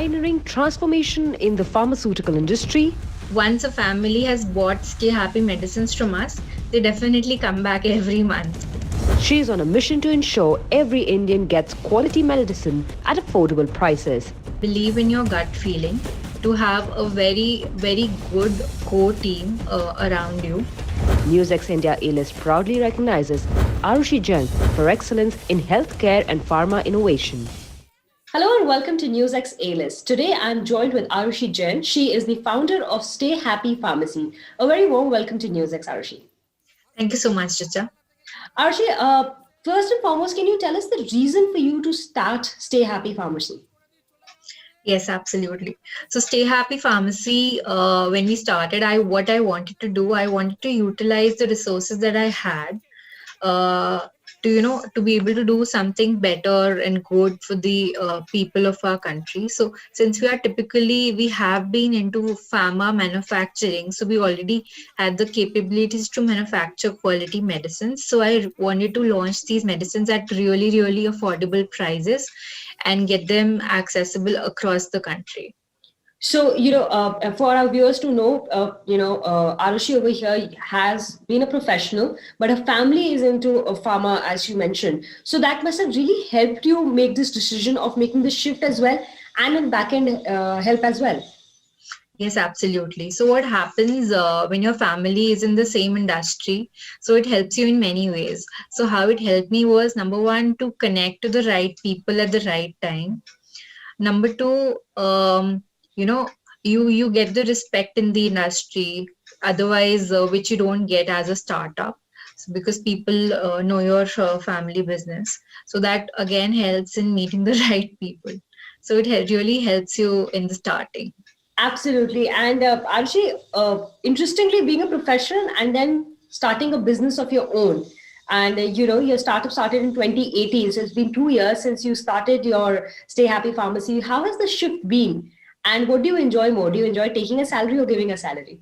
pioneering transformation in the pharmaceutical industry. Once a family has bought Stay Happy medicines from us, they definitely come back every month. She is on a mission to ensure every Indian gets quality medicine at affordable prices. Believe in your gut feeling, to have a very, very good core team around you. NewsX India A-List proudly recognizes Arushi Jain for excellence in healthcare and pharma innovation. Hello and welcome to NewsX A-List. Today I'm joined with Arushi Jain. She is the founder of Stay Happy Pharmacy. A very warm welcome to NewsX, Arushi. Thank you so much, Chacha. Arushi, first and foremost, can you tell us the reason for you to start Stay Happy Pharmacy? Yes, absolutely. So Stay Happy Pharmacy, when we started, what I wanted to do, I wanted to utilize the resources that I had to be able to do something better and good for the people of our country. So since we have been into pharma manufacturing, so we already had the capabilities to manufacture quality medicines. So I wanted to launch these medicines at really, really affordable prices and get them accessible across the country. So, for our viewers to know, Arushi over here has been a professional, but her family is into pharma, as you mentioned. So that must have really helped you make this decision of making the shift as well, and in back end help as well. Yes, absolutely. So what happens when your family is in the same industry? So it helps you in many ways. So how it helped me was, number one, to connect to the right people at the right time. Number two, you get the respect in the industry, otherwise which you don't get as a startup. So because people know your family business. So that again helps in meeting the right people. So it really helps you in the starting. Absolutely. And Archie, interestingly, being a professional and then starting a business of your own. And your startup started in 2018. So it's been 2 years since you started your Stay Happy Pharmacy. How has the shift been? And what do you enjoy more? Do you enjoy taking a salary or giving a salary?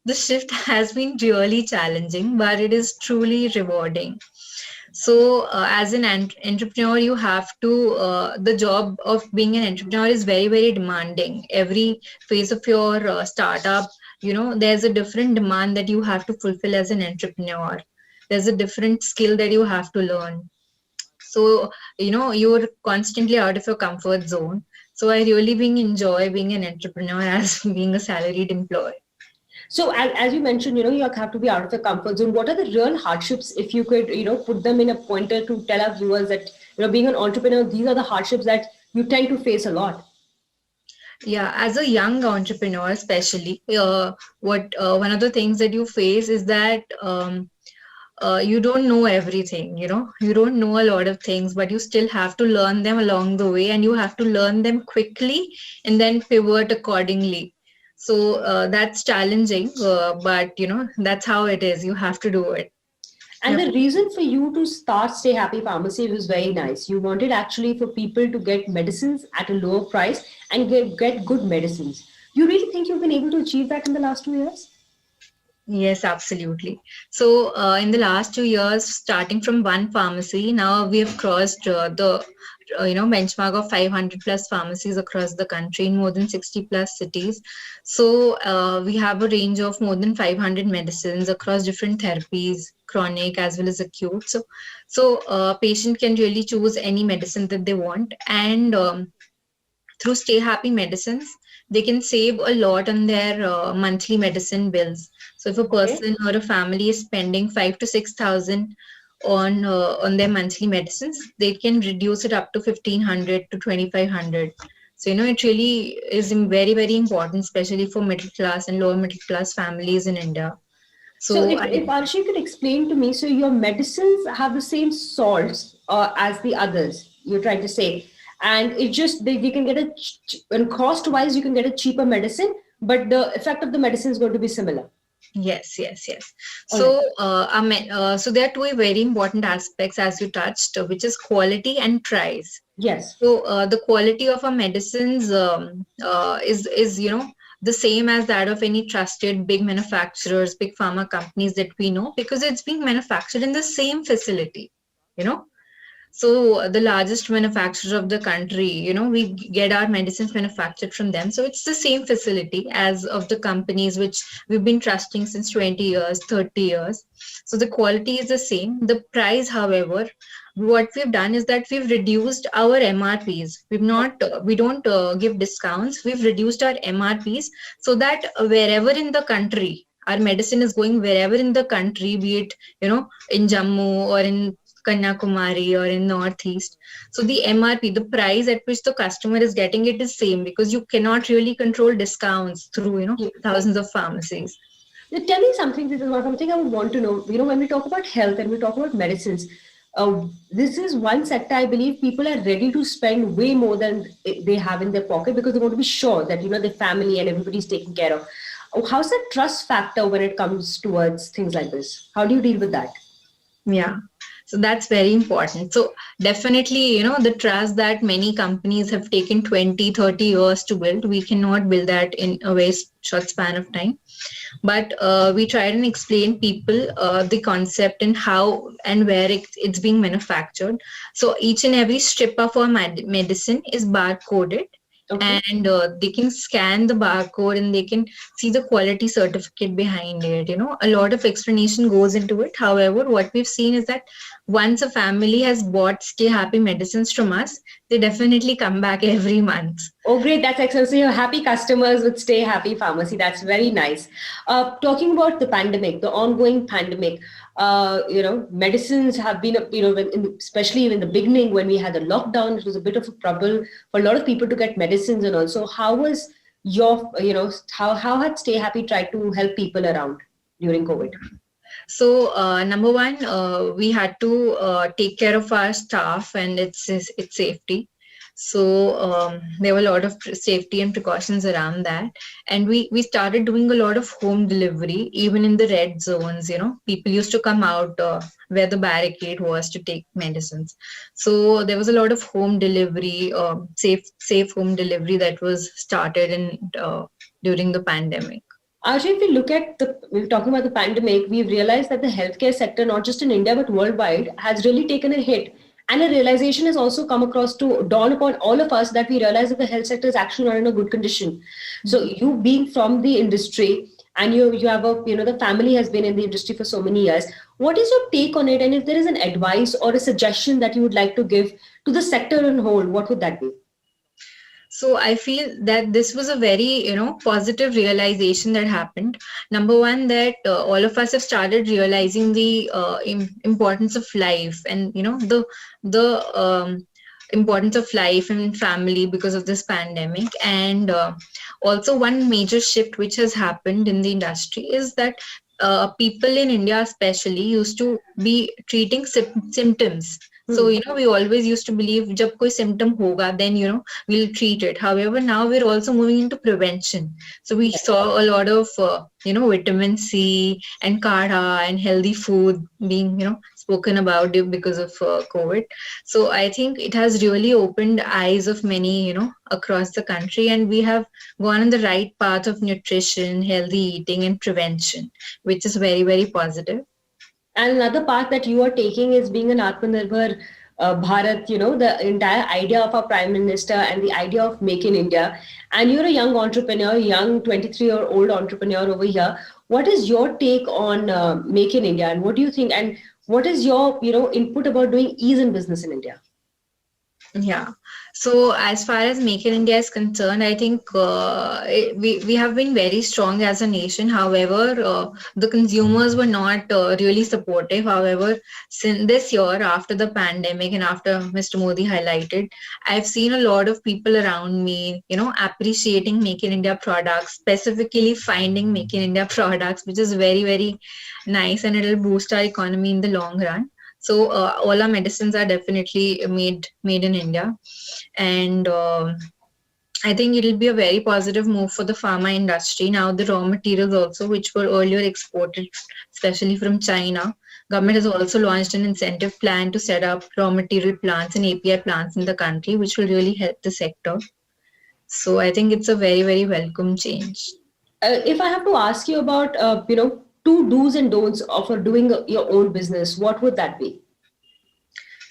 The shift has been really challenging, but it is truly rewarding. So, as an entrepreneur, you have to, the job of being an entrepreneur is very, very demanding. Every phase of your startup, there's a different demand that you have to fulfill as an entrepreneur. There's a different skill that you have to learn. So, you're constantly out of your comfort zone. So, I really enjoy being an entrepreneur as being a salaried employee. So as you mentioned, you have to be out of your comfort zone. What are the real hardships, if you could, put them in a pointer to tell our viewers that, being an entrepreneur, these are the hardships that you tend to face a lot? Yeah, as a young entrepreneur, especially, what one of the things that you face is that you don't know everything. You don't know a lot of things, but you still have to learn them along the way, and you have to learn them quickly and then pivot accordingly. So that's challenging, but that's how it is. You have to do it. And the reason for you to start Stay Happy Pharmacy was very nice. You wanted actually for people to get medicines at a lower price and get good medicines. You really think you've been able to achieve that in the last 2 years? Yes, absolutely. So, in the last 2 years, starting from one pharmacy, now we have crossed the benchmark of 500 plus pharmacies across the country in more than 60 plus cities. So, we have a range of more than 500 medicines across different therapies, chronic as well as acute. So patient can really choose any medicine that they want, and through Stay Happy medicines, they can save a lot on their monthly medicine bills. So if a person or a family is spending 5 to 6,000 on their monthly medicines, they can reduce it up to 1,500 to 2,500. So it really is very, very important, especially for middle class and lower middle class families in India. So if Arshi could explain to me, so your medicines have the same salts as the others, you're trying to say, and it just they can get and cost wise you can get a cheaper medicine, but the effect of the medicine is going to be similar. Yes. So, so there are two very important aspects as you touched, which is quality and price. Yes. So the quality of our medicines is the same as that of any trusted big manufacturers, big pharma companies that we know, because it's being manufactured in the same facility. So the largest manufacturer of the country, we get our medicines manufactured from them. So it's the same facility as of the companies which we've been trusting since 20 years, 30 years. So the quality is the same. The price, however, what we've done is that we've reduced our MRPs. We don't give discounts. We've reduced our MRPs so that wherever in the country, our medicine is going wherever in the country, be it, in Jammu or in Kanyakumari or in Northeast. So the MRP, the price at which the customer is getting it is same, because you cannot really control discounts through, thousands of pharmacies. Now, tell me something. This is something I would want to know. When we talk about health and we talk about medicines, this is one sector I believe people are ready to spend way more than they have in their pocket, because they want to be sure that their family and everybody's taken care of. How's the trust factor when it comes towards things like this? How do you deal with that? Yeah. So that's very important. So definitely, the trust that many companies have taken 20, 30 years to build, we cannot build that in a very short span of time. But we try and explain people the concept and how and where it's being manufactured. So each and every strip of our medicine is barcoded. Okay. And they can scan the barcode and they can see the quality certificate behind it. A lot of explanation goes into it. However, what we've seen is that once a family has bought Stay Happy medicines from us, they definitely come back every month. Oh, great. That's excellent. So you're happy customers with Stay Happy Pharmacy. That's very nice. Talking about the pandemic, the ongoing pandemic, medicines have been, especially in the beginning when we had the lockdown, it was a bit of a trouble for a lot of people to get medicines. And also, how was how had Stay Happy tried to help people around during COVID? So number one, we had to take care of our staff and its safety. So there were a lot of safety and precautions around that. And we started doing a lot of home delivery, even in the red zones. People used to come out where the barricade was to take medicines. So there was a lot of home delivery, safe home delivery that was started during the pandemic. Actually, if we look at we're talking about the pandemic, we've realized that the healthcare sector, not just in India, but worldwide, has really taken a hit. And a realization has also come across to dawn upon all of us that we realize that the health sector is actually not in a good condition. Mm-hmm. So you being from the industry and you have the family has been in the industry for so many years. What is your take on it? And if there is an advice or a suggestion that you would like to give to the sector in whole, what would that be? So I feel that this was a very, positive realization that happened. Number one, that all of us have started realizing the importance of life and, the importance of life and family because of this pandemic. And also one major shift which has happened in the industry is that people in India especially used to be treating symptoms. So, we always used to believe jab koi symptom hoga, then, we'll treat it. However, now we're also moving into prevention. So we saw a lot of, vitamin C and kadha and healthy food being, spoken about because of COVID. So I think it has really opened eyes of many, across the country, and we have gone on the right path of nutrition, healthy eating and prevention, which is very, very positive. And another path that you are taking is being an Atmanirbhar Bharat, the entire idea of our Prime Minister and the idea of Make in India. And you're a young entrepreneur, young 23-year-old entrepreneur over here. What is your take on Make in India? And what do you think? And what is your, input about doing ease in business in India? Yeah. So as far as Make in India is concerned, I think we have been very strong as a nation. However, the consumers were not really supportive. However, since this year, after the pandemic and after Mr. Modi highlighted, I've seen a lot of people around me, appreciating Make in India products, specifically finding Make in India products, which is very, very nice, and it'll boost our economy in the long run. So all our medicines are definitely made in India. And I think it'll be a very positive move for the pharma industry. Now the raw materials also, which were earlier exported, especially from China, government has also launched an incentive plan to set up raw material plants and API plants in the country, which will really help the sector. So I think it's a very, very welcome change. If I have to ask you about, 2 do's and don'ts of doing your own business, what would that be?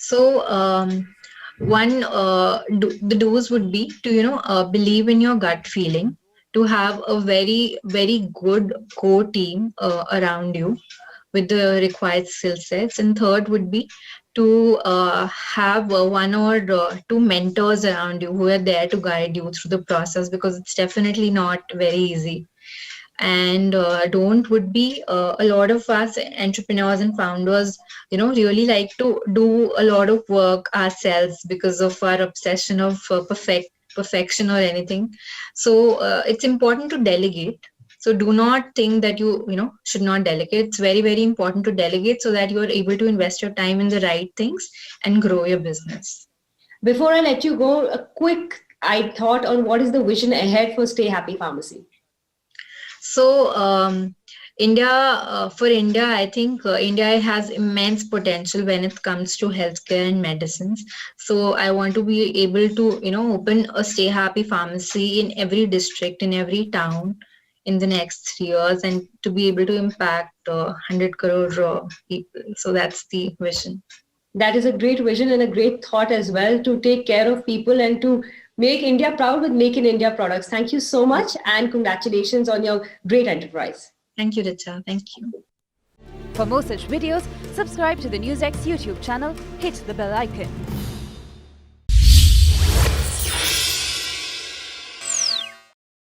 So the do's would be to believe in your gut feeling, to have a very very good core team around you with the required skill sets. And third would be to have one or two mentors around you who are there to guide you through the process, because it's definitely not very easy. And don't would be a lot of us entrepreneurs and founders really like to do a lot of work ourselves because of our obsession of perfection or anything. So it's important to delegate. So do not think that you should not delegate. It's very very important to delegate so that you are able to invest your time in the right things and grow your business. Before I let you go, a quick thought on what is the vision ahead for Stay Happy Pharmacy. So, for India, I think India has immense potential when it comes to healthcare and medicines. So, I want to be able to open a Stay Happy Pharmacy in every district, in every town in the next 3 years, and to be able to impact 100 crore people. So, that's the vision. That is a great vision and a great thought as well, to take care of people and to make India proud with Make in India products. Thank you so much and congratulations on your great enterprise. Thank you, Richa. Thank you. For more such videos, subscribe to the NewsX YouTube channel, hit the bell icon.